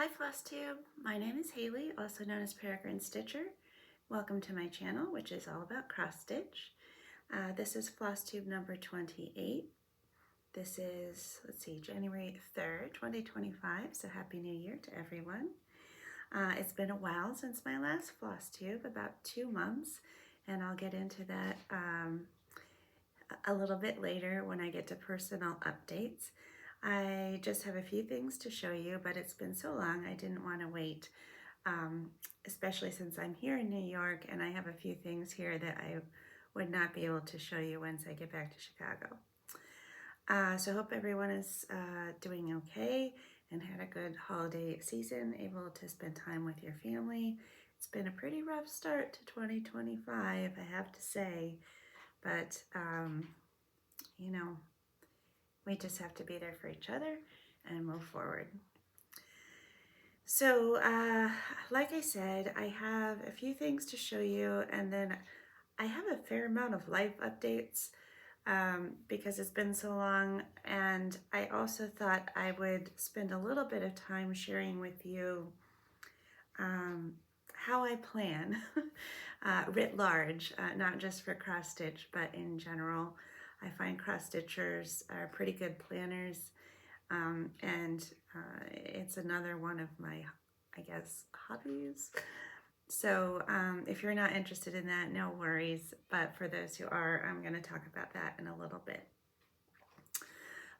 Hi Flosstube, my name is Haley, also known as Peregrine Stitcher. Welcome to my channel, which is all about cross stitch. This is Flosstube number 28. This is, January 3rd, 2025, so Happy New Year to everyone. It's been a while since my last Flosstube, about 2 months, and I'll get into that a little bit later when I get to personal updates. I just have a few things to show you, but it's been so long I didn't want to wait, especially since I'm here in New York and I have a few things here that I would not be able to show you once I get back to Chicago. So I hope everyone is doing okay and had a good holiday season, able to spend time with your family. It's been a pretty rough start to 2025, I have to say, but you know, we just have to be there for each other and move forward. So, like I said, I have a few things to show you, and then I have a fair amount of life updates because it's been so long, and I also thought I would spend a little bit of time sharing with you how I plan writ large, not just for cross stitch, but in general. I find cross stitchers are pretty good planners, and it's another one of my, I guess, hobbies. So if you're not interested in that, no worries, but for those who are, I'm going to talk about that in a little bit.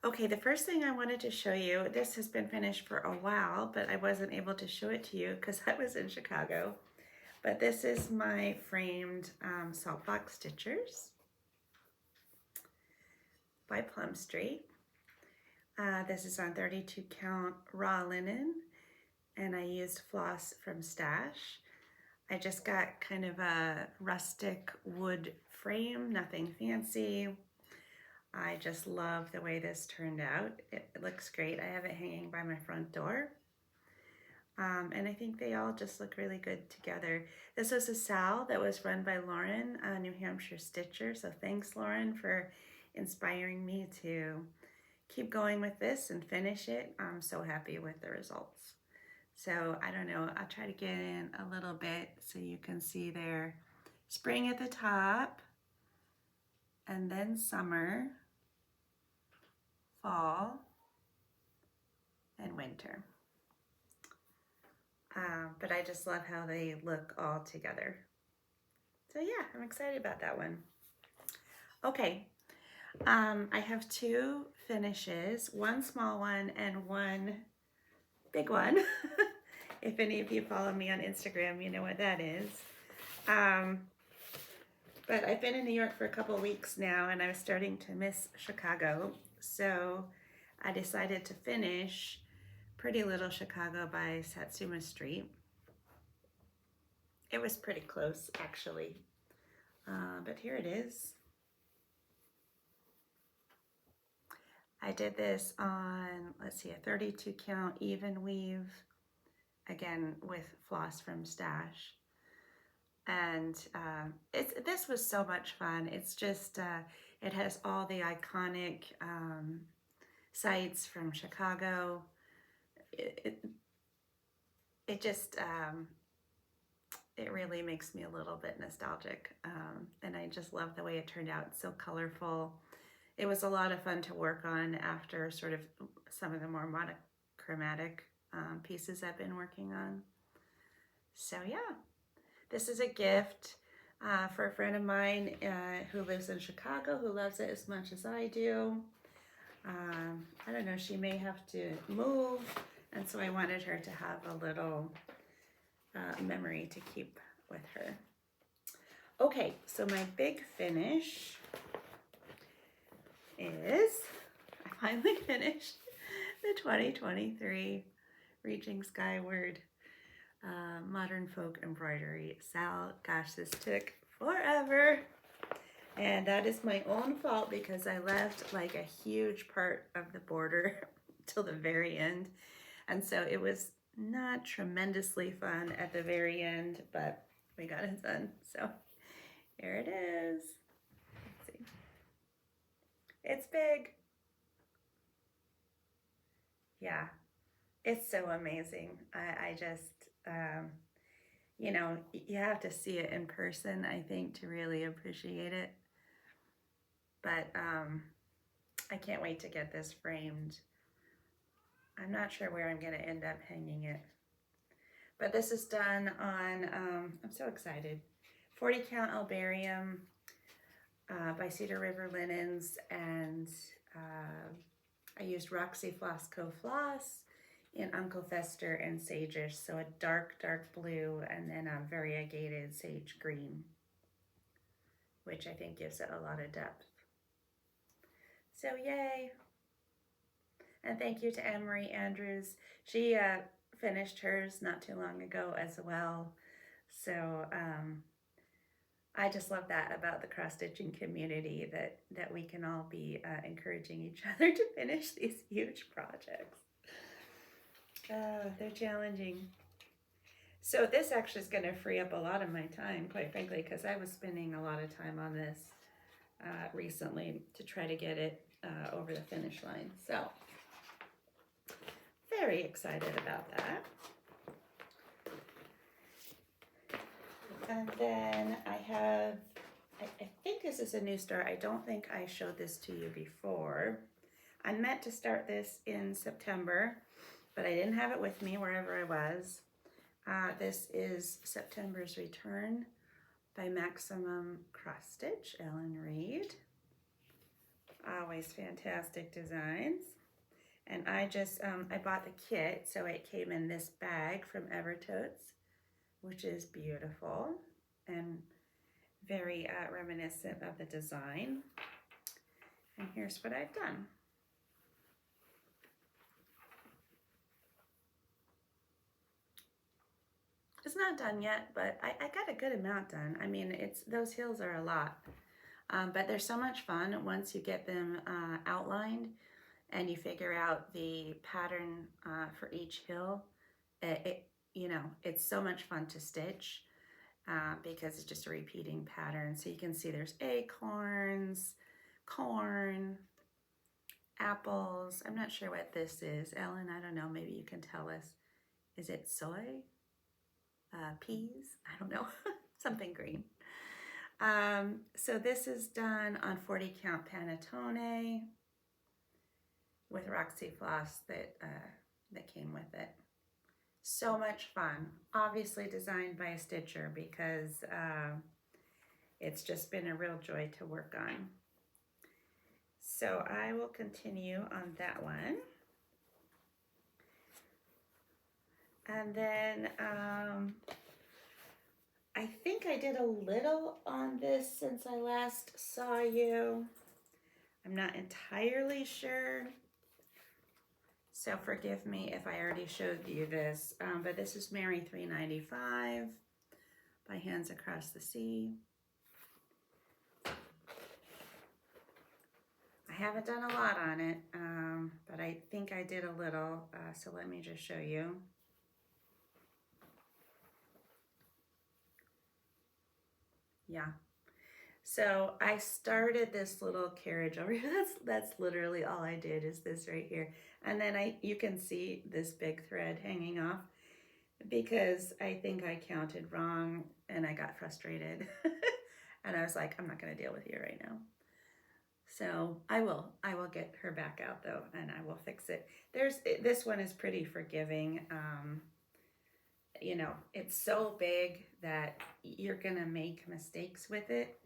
Okay, the first thing I wanted to show you, this has been finished for a while, but I wasn't able to show it to you because I was in Chicago. But this is my framed saltbox stitchers by Plum Street. This is on 32 count raw linen, and I used floss from Stash. I just got kind of a rustic wood frame, nothing fancy. I just love the way this turned out. It looks great. I have it hanging by my front door. And I think they all just look really good together. This was a sal that was run by Lauren, a New Hampshire stitcher. So thanks, Lauren, for inspiring me to keep going with this and finish it. I'm so happy with the results. So I don't know, I'll try to get in a little bit so you can see there. Spring at the top, and then summer, fall, and winter. But I just love how they look all together. So yeah, I'm excited about that one. Okay, I have 2 finishes, one small one and one big one. If any of you follow me on Instagram, you know what that is. But I've been in New York for a couple weeks now and I was starting to miss Chicago. So I decided to finish Pretty Little Chicago by Satsuma Street. It was pretty close actually, but here it is. I did this on, a 32 count even weave, again with floss from Stash. And this was so much fun. It's just, it has all the iconic sites from Chicago. It just, it really makes me a little bit nostalgic. And I just love the way it turned out. It's so colorful. It was a lot of fun to work on after sort of some of the more monochromatic pieces I've been working on. So yeah, this is a gift for a friend of mine who lives in Chicago, who loves it as much as I do. I don't know, she may have to move, and so I wanted her to have a little memory to keep with her. Okay, so my big finish is, I finally finished the 2023 Reaching Skyward Modern Folk Embroidery Sal. Gosh, this took forever. And that is my own fault because I left like a huge part of the border till the very end. And so it was not tremendously fun at the very end, but we got it done. So here it is. Let's see. It's big. Yeah, It's so amazing. I just, you know, you have to see it in person, I think, to really appreciate it. But I can't wait to get this framed. I'm not sure where I'm going to end up hanging it. But this is done on, I'm so excited, 40 count albarium by Cedar River Linens, and I used Roxy Floss Co Floss in Uncle Fester and Sageish, so a dark, dark blue and then a variegated sage green, which I think gives it a lot of depth. So yay! And thank you to Anne-Marie Andrews. She finished hers not too long ago as well. So I just love that about the cross-stitching community, that we can all be encouraging each other to finish these huge projects. They're challenging. So this actually is going to free up a lot of my time, quite frankly, because I was spending a lot of time on this recently to try to get it over the finish line. So very excited about that. And then I have, I think this is a new start. I don't think I showed this to you before. I meant to start this in September, but I didn't have it with me wherever I was. This is September's Return by Maximum Cross Stitch, Ellen Reed. Always fantastic designs. And I just, I bought the kit, so it came in this bag from Evertotes, which is beautiful and very reminiscent of the design. And here's what I've done. It's not done yet, but I got a good amount done. I mean, those hills are a lot, but they're so much fun once you get them outlined and you figure out the pattern for each hill. You know, it's so much fun to stitch because it's just a repeating pattern. So you can see there's acorns, corn, apples. I'm not sure what this is. Ellen, I don't know. Maybe you can tell us. Is it soy? Peas? I don't know. Something green. So this is done on 40 count panettone with Roxy Floss that came with it. So much fun. Obviously designed by a stitcher because it's just been a real joy to work on. So I will continue on that one. And then I think I did a little on this since I last saw you. I'm not entirely sure, so forgive me if I already showed you this, but this is Mary 395 by Hands Across the Sea. I haven't done a lot on it, but I think I did a little, so let me just show you. Yeah. So I started this little carriage over here. That's literally all I did, is this right here. And then you can see this big thread hanging off because I think I counted wrong and I got frustrated. And I was like, I'm not going to deal with you right now. So I will get her back out though, and I will fix it. This one is pretty forgiving. You know, it's so big that you're gonna make mistakes with it.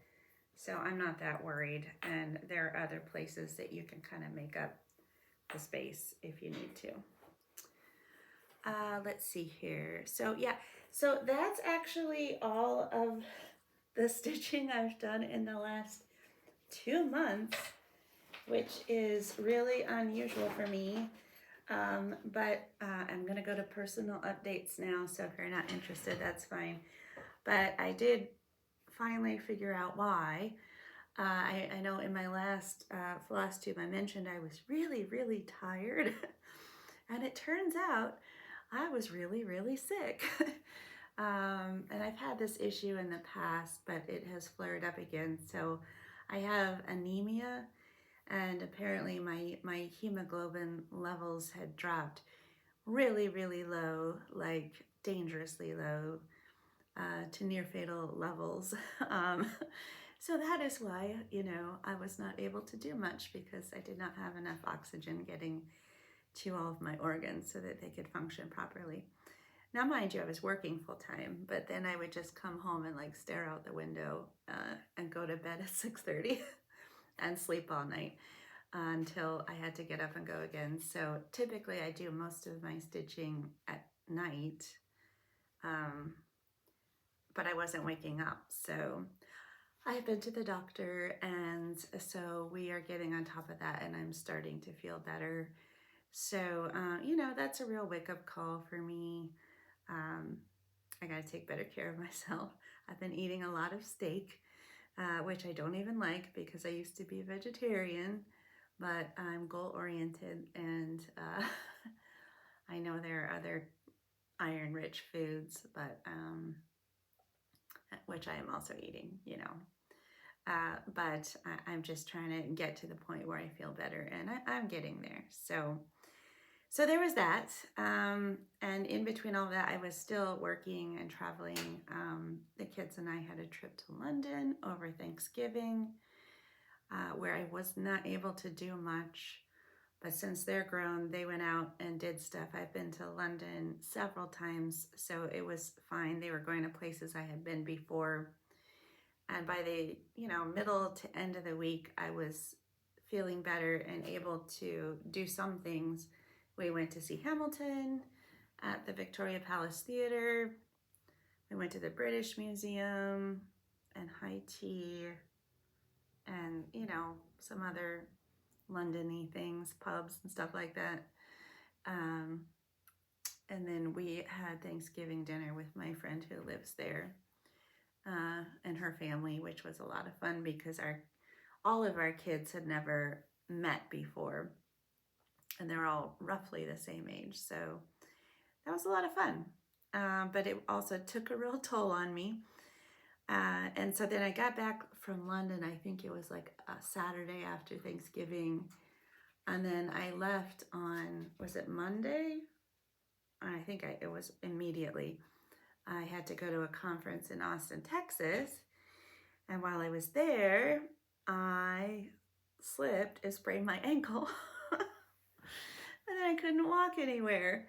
So I'm not that worried. And there are other places that you can kind of make up the space if you need to. Let's see here. So yeah, so that's actually all of the stitching I've done in the last 2 months, which is really unusual for me. But I'm gonna go to personal updates now, so if you're not interested, that's fine. But I did finally figure out why. I know in my last Flosstube I mentioned I was really, really tired. And it turns out I was really, really sick. And I've had this issue in the past, but it has flared up again. So I have anemia, and apparently my hemoglobin levels had dropped really, really low, like dangerously low, to near fatal levels. Um, so that is why, you know, I was not able to do much because I did not have enough oxygen getting to all of my organs so that they could function properly. Now, mind you, I was working full time, but then I would just come home and like stare out the window and go to bed at 6:30 and sleep all night until I had to get up and go again. So typically I do most of my stitching at night, um, but I wasn't waking up. So I've been to the doctor, and so we are getting on top of that, and I'm starting to feel better. So, you know, that's a real wake-up call for me. I gotta take better care of myself. I've been eating a lot of steak, which I don't even like because I used to be a vegetarian, but I'm goal-oriented, and I know there are other iron-rich foods, but which I am also eating, you know. But I'm just trying to get to the point where I feel better, and I'm getting there. So there was that. And in between all that, I was still working and traveling. The kids and I had a trip to London over Thanksgiving, where I was not able to do much. But since they're grown, they went out and did stuff. I've been to London several times, so it was fine. They were going to places I had been before. And by the, you know, middle to end of the week, I was feeling better and able to do some things. We went to see Hamilton at the Victoria Palace Theatre. We went to the British Museum and high tea and, you know, some other London-y things, pubs and stuff like that. And then we had Thanksgiving dinner with my friend who lives there. And her family, which was a lot of fun because all of our kids had never met before, and they're all roughly the same age, so that was a lot of fun. But it also took a real toll on me. And so then I got back from London, I think it was like a Saturday after Thanksgiving, and then I left on, was it Monday? I think it was immediately. I had to go to a conference in Austin, Texas. And while I was there, I slipped and sprained my ankle. And then I couldn't walk anywhere.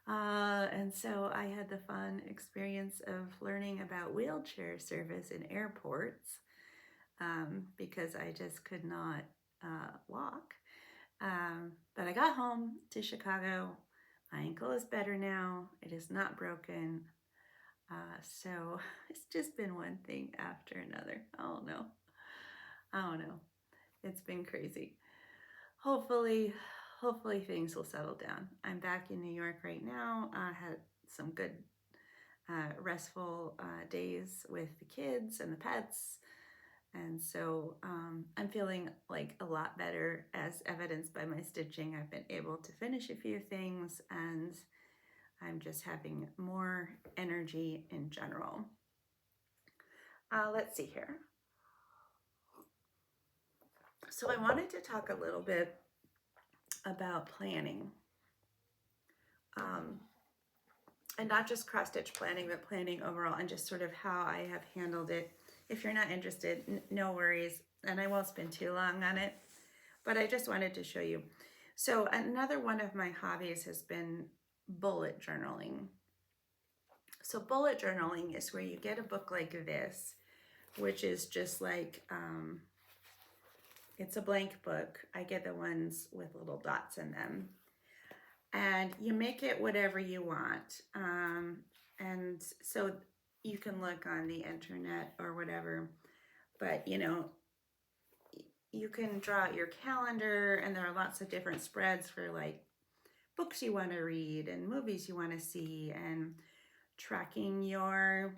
And so I had the fun experience of learning about wheelchair service in airports because I just could not walk. But I got home to Chicago. My ankle is better now. It is not broken. So it's just been one thing after another. I don't know. It's been crazy. Hopefully things will settle down. I'm back in New York right now. I had some good restful days with the kids and the pets. And so I'm feeling like a lot better, as evidenced by my stitching. I've been able to finish a few things, and I'm just having more energy in general. Let's see here. So I wanted to talk a little bit about planning. And not just cross-stitch planning, but planning overall, and just sort of how I have handled it. If you're not interested, no worries, and I won't spend too long on it, but I just wanted to show you. So another one of my hobbies has been bullet journaling. So bullet journaling is where you get a book like this, which is just like, it's a blank book. I get the ones with little dots in them. And you make it whatever you want. And so you can look on the internet or whatever, but you know, you can draw out your calendar, and there are lots of different spreads for like books you want to read and movies you want to see, and tracking your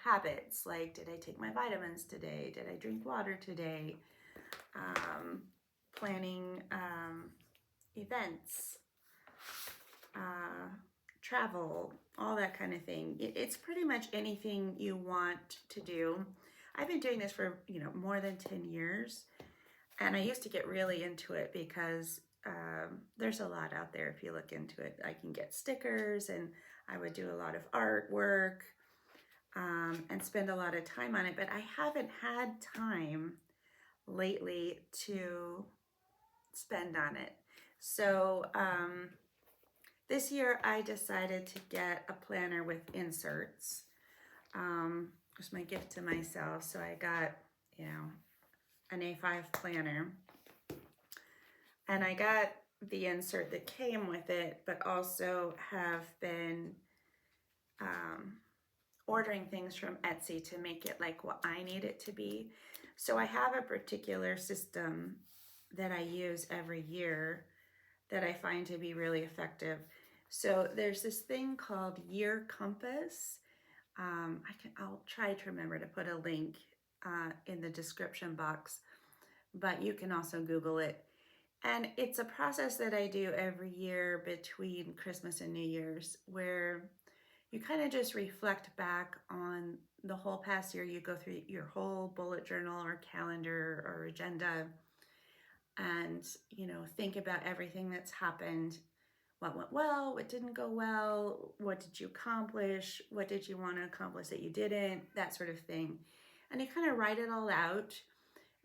habits, like did I take my vitamins today, did I drink water today, planning events, travel, all that kind of thing. It's pretty much anything you want to do. I've been doing this for, you know, more than 10 years. And I used to get really into it because there's a lot out there if you look into it. I can get stickers, and I would do a lot of artwork and spend a lot of time on it, but I haven't had time lately to spend on it. So this year I decided to get a planner with inserts. It was my gift to myself. So I got, an A5 planner, and I got the insert that came with it, but also have been ordering things from Etsy to make it like what I need it to be. So I have a particular system that I use every year that I find to be really effective. So there's this thing called Year Compass. I'll try to remember to put a link in the description box, but you can also Google it. And it's a process that I do every year between Christmas and New Year's, where you kind of just reflect back on the whole past year. You go through your whole bullet journal or calendar or agenda and, think about everything that's happened. What went well, what didn't go well, what did you accomplish, what did you want to accomplish that you didn't, that sort of thing. And you kind of write it all out.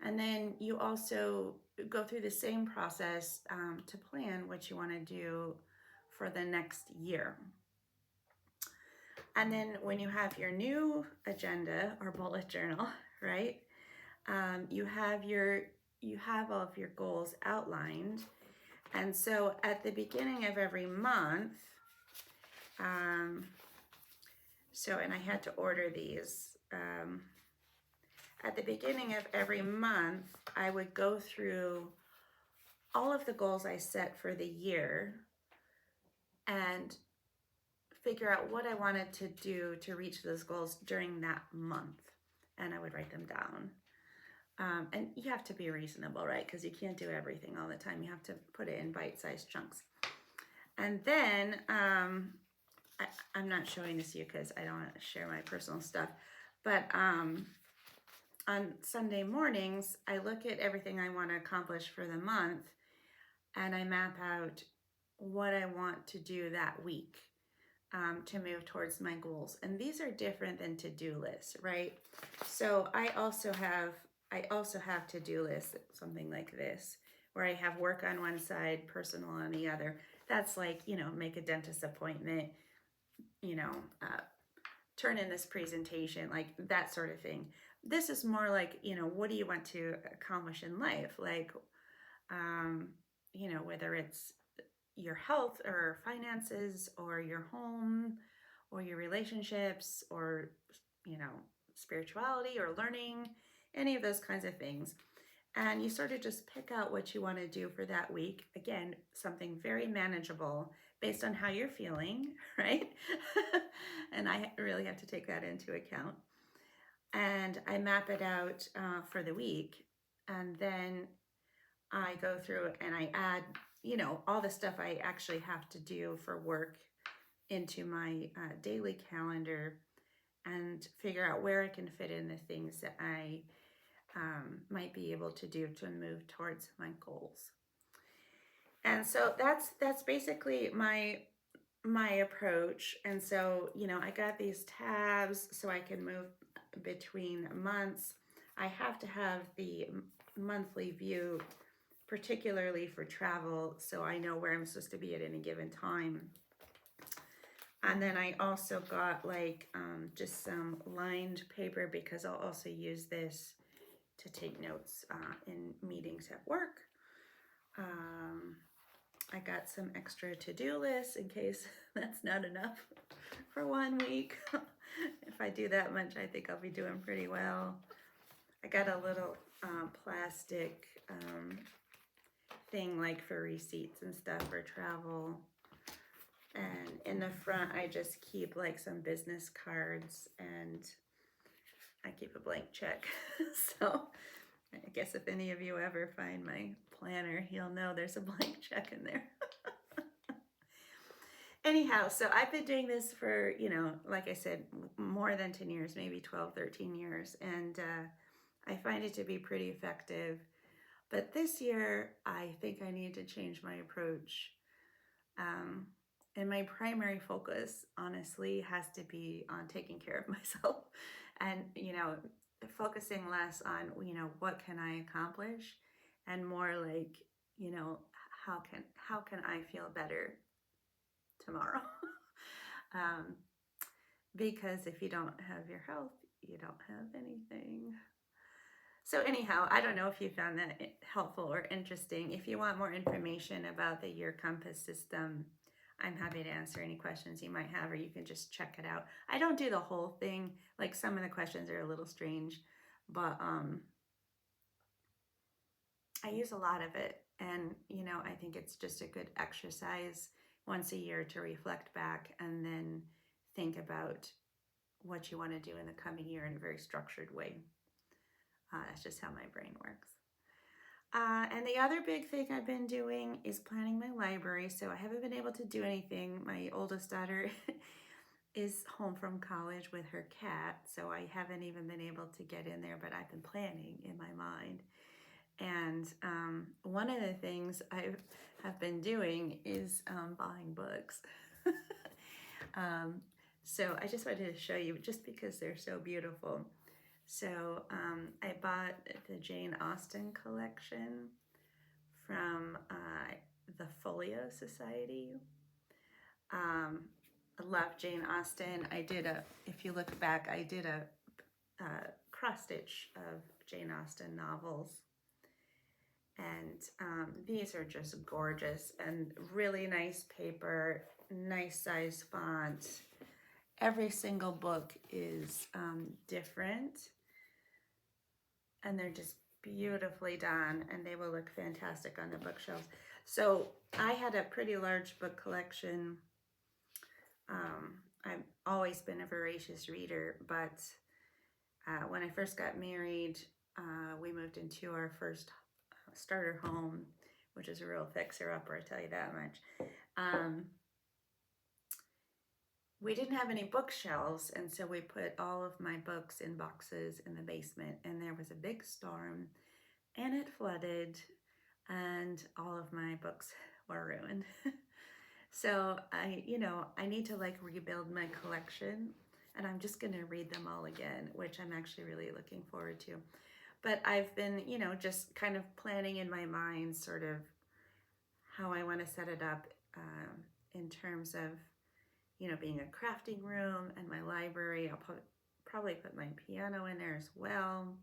And then you also go through the same process to plan what you want to do for the next year. And then when you have your new agenda or bullet journal, right, you have all of your goals outlined. And so at the beginning of every month, and I had to order these. At the beginning of every month, I would go through all of the goals I set for the year and figure out what I wanted to do to reach those goals during that month. And I would write them down. And you have to be reasonable, right? Because you can't do everything all the time. You have to put it in bite-sized chunks. And then, I'm not showing this to you because I don't want to share my personal stuff. But on Sunday mornings, I look at everything I want to accomplish for the month, and I map out what I want to do that week to move towards my goals. And these are different than to-do lists, right? So I also have to-do lists, something like this, where I have work on one side, personal on the other. That's like, make a dentist appointment, turn in this presentation, like that sort of thing. This is more like, what do you want to accomplish in life? Like, whether it's your health or finances or your home or your relationships or, spirituality or learning, any of those kinds of things. And you sort of just pick out what you want to do for that week. Again, something very manageable based on how you're feeling, right? And I really have to take that into account. And I map it out for the week. And then I go through and I add, all the stuff I actually have to do for work into my daily calendar and figure out where I can fit in the things that I might be able to do to move towards my goals. And so that's basically my approach. And so, I got these tabs so I can move between months. I have to have the monthly view, particularly for travel, so I know where I'm supposed to be at any given time. And then I also got just some lined paper because I'll also use this to take notes in meetings at work. I got some extra to-do lists in case that's not enough for 1 week. If I do that much, I think I'll be doing pretty well. I got a little plastic thing like for receipts and stuff for travel. And in the front, I just keep like some business cards, and I keep a blank check. So I guess if any of you ever find my planner, you'll know there's a blank check in there. Anyhow, so I've been doing this for, like I said, more than 10 years, maybe 12, 13 years. And I find it to be pretty effective. But this year, I think I need to change my approach. And my primary focus, honestly, has to be on taking care of myself and, focusing less on, what can I accomplish, and more like, how can I feel better tomorrow? um, because if you don't have your health, you don't have anything. So anyhow, I don't know if you found that helpful or interesting. If you want more information about the year compass system, I'm happy to answer any questions you might have, or you can just check it out. I don't do the whole thing. Like, some of the questions are a little strange, but I use a lot of it. And, I think it's just a good exercise once a year to reflect back and then think about what you want to do in the coming year in a very structured way. That's just how my brain works. And the other big thing I've been doing is planning my library. So I haven't been able to do anything. My oldest daughter is home from college with her cat, so I haven't even been able to get in there, but I've been planning in my mind. And one of the things I have been doing is buying books. So I just wanted to show you, just because they're so beautiful. So I bought the Jane Austen collection from the Folio Society. I love Jane Austen. If you look back, I did a cross stitch of Jane Austen novels. And these are just gorgeous and really nice paper, nice size font. Every single book is different, and they're just beautifully done, and they will look fantastic on the bookshelves. So I had a pretty large book collection. I've always been a voracious reader, but when I first got married, we moved into our first starter home, which is a real fixer-upper, I tell you that much. We didn't have any bookshelves, and so we put all of my books in boxes in the basement, and there was a big storm, and it flooded, and all of my books were ruined. So I need to rebuild my collection, and I'm just gonna read them all again, which I'm actually really looking forward to. But I've been, just kind of planning in my mind sort of how I want to set it up in terms of, being a crafting room and my library. I'll probably put my piano in there as well.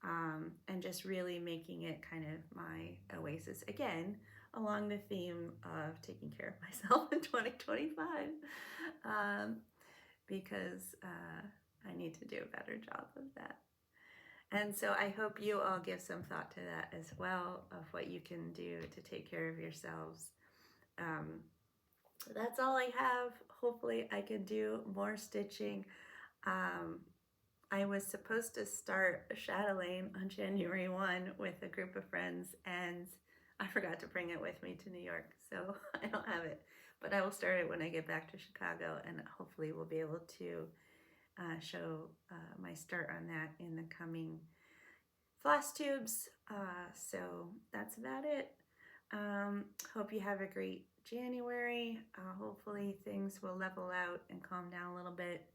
And just really making it kind of my oasis, again, along the theme of taking care of myself in 2025, because I need to do a better job of that. And so I hope you all give some thought to that as well, of what you can do to take care of yourselves. That's all I have. Hopefully I can do more stitching. I was supposed to start chatelaine on January 1 with a group of friends, and I forgot to bring it with me to New York, so I don't have it. But I will start it when I get back to Chicago, and hopefully we'll be able to show my start on that in the coming Flosstubes. So that's about it. Hope you have a great January. Hopefully things will level out and calm down a little bit.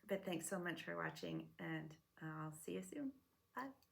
But thanks so much for watching, and I'll see you soon. Bye.